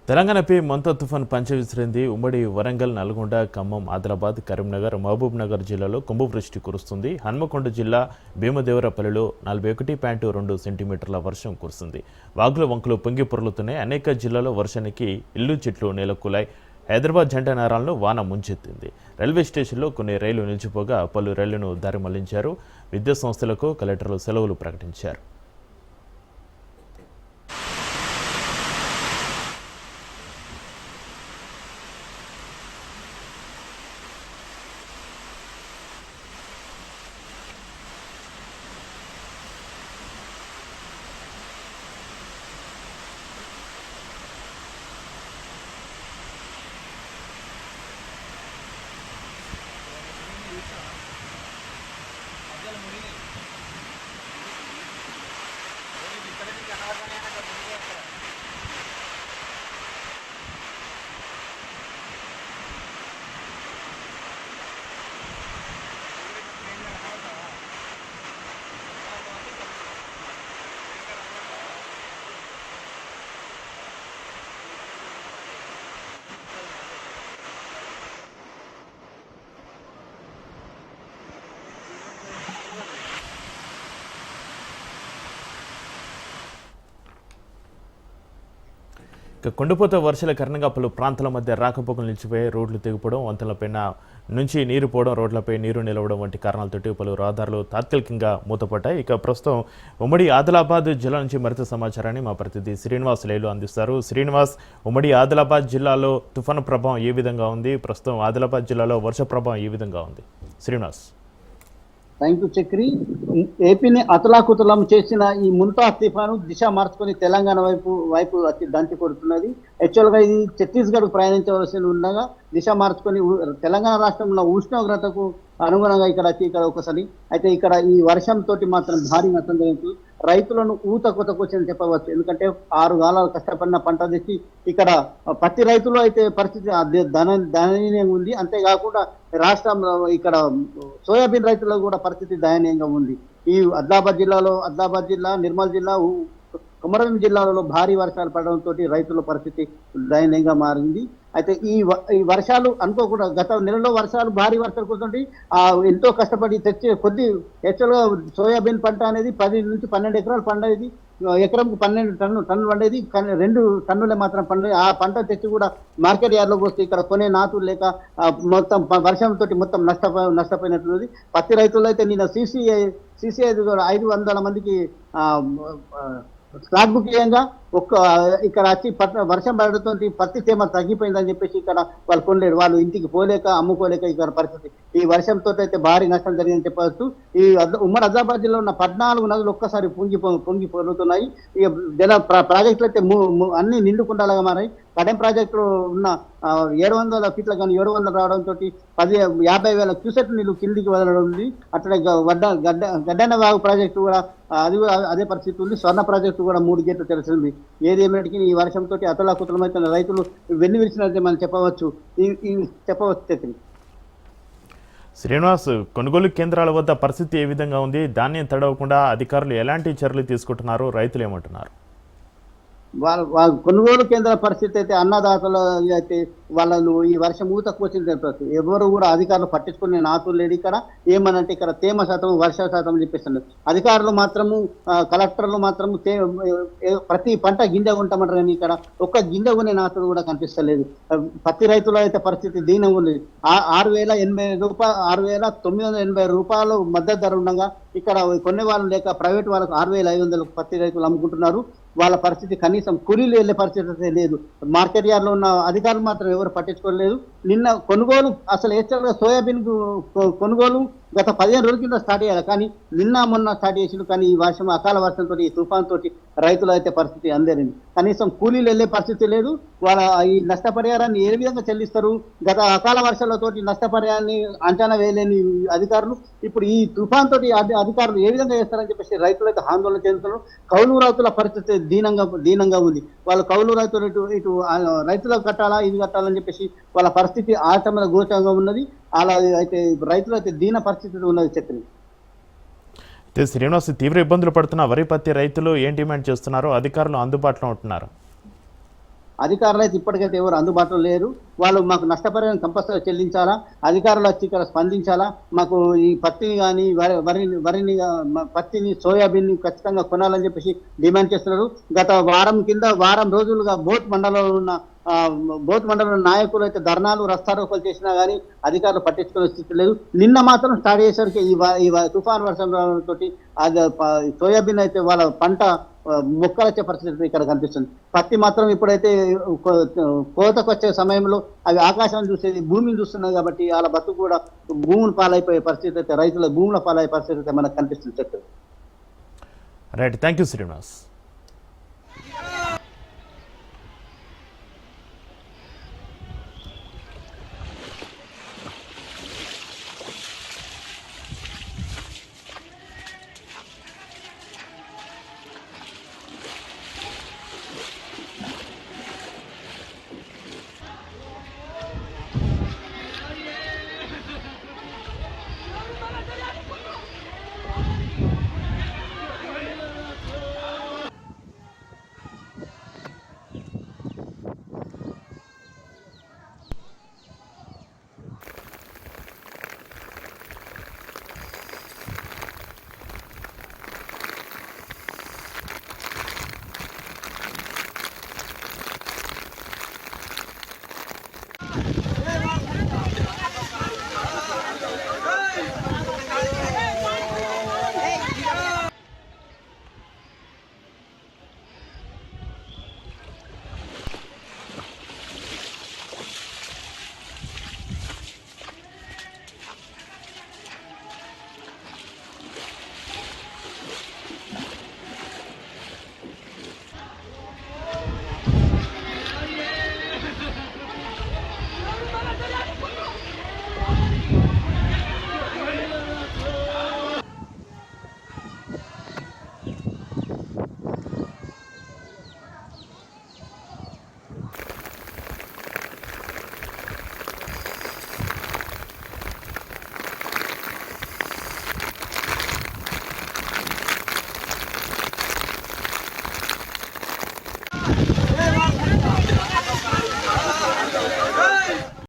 తెలంగాణపై మంత తుఫాన్ పంచ విసిరింది. ఉమ్మడి వరంగల్, నల్గొండ, ఖమ్మం, ఆదిలాబాద్, కరీంనగర్, మహబూబ్ నగర్ జిల్లాలో కుంభవృష్టి కురుస్తుంది. హన్మకొండ జిల్లా భీమదేవరపల్లిలో 41.2 సెంటీమీటర్ల వర్షం కురిసింది. వాగులు వంకలు పొంగి పొర్లుతున్నాయి. అనేక జిల్లాలో వర్షానికి ఇల్లు చెట్లు నేలకూలాయి. హైదరాబాద్ జంట నగరాలను వాన ముంచెత్తింది. రైల్వే స్టేషన్లో కొన్ని రైళ్లు నిలిచిపోగా పలు రైళ్లను దారి మళ్లించారు. విద్యుత్ సంస్థలకు కలెక్టర్లు సెలవులు ప్రకటించారు. కొండపోత వర్షాల కారణంగా పలు ప్రాంతాల మధ్య రాకపోకలు నిలిచిపోయి రోడ్లు తెగిపోవడం, వంతెనలపైన నుంచి నీరు పోవడం, రోడ్లపై నీరు నిలవడం వంటి కారణాలతోటి పలు రహదారులు తాత్కాలికంగా మూతపడ్డాయి. ఇక ప్రస్తుతం ఉమ్మడి ఆదిలాబాద్ జిల్లా నుంచి మరింత సమాచారాన్ని మా ప్రతినిధి శ్రీనివాస్ లైవ్లో అందిస్తారు. శ్రీనివాస్, ఉమ్మడి ఆదిలాబాద్ జిల్లాలో తుఫాను ప్రభావం ఏ విధంగా ఉంది? ప్రస్తుతం ఆదిలాబాద్ జిల్లాలో వర్ష ప్రభావం ఏ విధంగా ఉంది? శ్రీనివాస్. Thank you Chakri. ఏపీని అతలాకుతలం చేసిన ఈ ముంతాజ్ తుఫాను దిశ మార్చుకొని తెలంగాణ వైపు దంచి కొడుతున్నది. యాక్చువల్గా ఇది ఛత్తీస్గఢ్ ప్రయాణించవలసి ఉండగా దిశ మార్చుకొని తెలంగాణ రాష్ట్రంలో ఉష్ణోగ్రతకు అనుగుణంగా ఇక్కడ ఒకసారి అయితే ఇక్కడ ఈ వర్షంతో మాత్రం భారీ నష్టం జరుగుతుంది. రైతులను ఊతకొతకొచ్చని చెప్పవచ్చు. ఎందుకంటే 6 కాలాలు కష్టపడిన పంట తెచ్చి ఇక్కడ పత్తి రైతులు అయితే పరిస్థితి దయనీయంగా ఉంది. అంతేకాకుండా రాష్ట్రంలో ఇక్కడ సోయాబీన్ రైతులకు కూడా పరిస్థితి దయనీయంగా ఉంది. ఈ ఆదిలాబాద్ జిల్లా, నిర్మల్ జిల్లా, కొమరంభీం జిల్లాలలో భారీ వర్షాలు పడడంతో రైతుల పరిస్థితి దయనీయంగా మారింది. అయితే ఈ వర్షాలు అనుకోకుండా గత నెలలో వర్షాలు భారీ వర్షాలు కురుతుంటే ఎంతో కష్టపడి తెచ్చి యాక్చువల్గా సోయాబీన్ పంట అనేది 10 నుంచి 12 ఎకరాలు పండేది. ఎకరంకు 12 టన్నులు పండేది, కానీ 2 టన్నులే మాత్రం పండేది. ఆ పంట తెచ్చి కూడా మార్కెట్ యార్డ్లోకి వస్తే ఇక్కడ కొనే నాతులు లేక మొత్తం వర్షంతో మొత్తం నష్టపోయినట్లుంది. పత్తి రైతులు అయితే నిన్న CCI 500 మందికి స్లాట్ బుక్ చేయంగా ఇక్కడ వచ్చి వర్షం పడడంతో పత్తి తేమ తగ్గిపోయిందని చెప్పేసి ఇక్కడ వాళ్ళు కొనలేడు. వాళ్ళు ఇంటికి పోలేక అమ్ముకోలేక ఇక్కడ పరిస్థితి. ఈ వర్షంతో అయితే భారీ నష్టం జరిగిందని చెప్పవచ్చు. ఈ ఉమ్మడి ఆదిలాబాద్ జిల్లాలో ఉన్న 14 నదులు ఒక్కసారి పొంగి పొరులుతున్నాయి. ఇక ప్రాజెక్టులు అయితే అన్ని నిండుకుండాలుగా మారాయి. కడెం ప్రాజెక్టు ఉన్న 700 ఫీట్ల కానీ 700 రావడంతో 50,000 క్యూసెక్ నీళ్లు కిందికి వదలడం ఉంది. అట్లనే గడ్డన వాగు ప్రాజెక్టు కూడా అదే పరిస్థితి ఉంది. స్వర్ణ ప్రాజెక్టు కూడా 3 గేట్లు తెలిసింది. ఏదేమిటికి ఈ వర్షంతో అతలాకుతలమైతే రైతులు వెన్ను విరిచినట్టే మనం చెప్పవచ్చు. శ్రీనివాస్, కొనుగోలు కేంద్రాల వద్ద పరిస్థితి ఏ విధంగా ఉంది? ధాన్యం తడవకుండా అధికారులు ఎలాంటి చర్యలు తీసుకుంటున్నారు? రైతులు ఏమంటున్నారు? వాళ్ళ కొనుగోలు కేంద్ర పరిస్థితి అయితే అన్నదాతలు అయితే వాళ్ళు ఈ వర్షం ఊతకు వచ్చింది చెప్పచ్చు. ఎవరు కూడా అధికారులు పట్టించుకునే నాతులు లేడు. ఇక్కడ ఏమనంటే ఇక్కడ తేమ శాతం, వర్ష శాతం చెప్పిస్తున్నారు. అధికారులు మాత్రము, కలెక్టర్లు మాత్రము ప్రతి పంట గింజ కొంటామంటారు, కానీ ఇక్కడ ఒక్క గింజ కొనే నాతులు కూడా కనిపిస్తలేదు. పత్తి రైతులు అయితే పరిస్థితి దీనంగా ఉంది. 6,980 రూపాయలు మద్దతు ధర ఉండగా ఇక్కడ కొనే వాళ్ళు లేక ప్రైవేట్ వాళ్ళకు 6,500 పత్తి రైతులు అమ్ముకుంటున్నారు. వాళ్ళ పరిస్థితి కనీసం కూలీలు వెళ్ళే పరిస్థితి లేదు. మార్కెట్ యార్డ్లో ఉన్న అధికారులు మాత్రం ఎవరు పట్టించుకోలేదు. నిన్న కొనుగోలు అసలు యాక్చువల్గా సోయాబీన్ కొనుగోలు గత 15 రోజుల కింద స్టార్ట్ అయ్యారు, కానీ నిన్న మొన్న స్టార్ట్ చేసిండు. కానీ ఈ వర్షం, అకాల వర్షంతో, ఈ తుఫాన్ తోటి రైతులు అయితే పరిస్థితి అందరింది. కనీసం కూలీలు వెళ్ళే పరిస్థితి లేదు. వాళ్ళ ఈ నష్టపరిహారాన్ని ఏ విధంగా చెల్లిస్తారు? గత అకాల వర్షాలతోటి నష్టపరిహారాన్ని అంచనా వేయలేని అధికారులు ఇప్పుడు ఈ తుఫాన్ తోటి అధికారులు ఏ విధంగా చేస్తారని చెప్పేసి రైతులు అయితే ఆందోళన చెందుతున్నారు. కౌలు రైతుల పరిస్థితి దీనంగా ఉంది. వాళ్ళు కౌలు రైతులు ఇటు రైతులకు కట్టాలా, ఇది కట్టాలని చెప్పేసి వాళ్ళ పరిస్థితి ఆటమైన గోచరంగా ఉన్నది. అలా అయితే రైతులు అయితే దీన పరిస్థితి ఉన్నది. చక్రి, శ్రీనివాస్, తీవ్ర ఇబ్బందులు పడుతున్న వరి పత్తి రైతులు ఏం డిమాండ్ చేస్తున్నారో? అధికారులు అందుబాటులో ఉంటున్నారు? అధికారులు అయితే ఇప్పటికైతే ఎవరు అందుబాటులో లేరు. వాళ్ళు మాకు నష్టపరిహారం కంపల్సరీ చెల్లించాలా, అధికారులు వచ్చి ఇక్కడ స్పందించాలా, మాకు ఈ పత్తిని కానీ వరిని పత్తిని సోయాబీన్ని ఖచ్చితంగా కొనాలని చెప్పేసి డిమాండ్ చేస్తున్నారు. గత వారం రోజులుగా బోత్ మండలం నాయకులు అయితే ధర్నాలు రస్తారోకోలు చేసినా కానీ అధికారులు పట్టించుకునే స్థితి లేదు. నిన్న మాత్రం స్టార్ట్ చేసేసరికి ఈ తుఫాన్ వర్షం తోటి అది సోయాబీన్ అయితే వాళ్ళ పంట మొక్కలొచ్చే పరిస్థితి ఇక్కడ కనిపిస్తుంది. పత్తి మాత్రం ఇప్పుడైతే కోతకు వచ్చే సమయంలో అవి ఆకాశాన్ని చూసేది భూమిని చూస్తున్నాయి కాబట్టి వాళ్ళ బతుకు కూడా భూములు పాలైపోయే పరిస్థితి అయితే రైతుల భూముల పాలయ్యే పరిస్థితి అయితే మనకు కనిపిస్తుంది. Right, thank you Srinivas.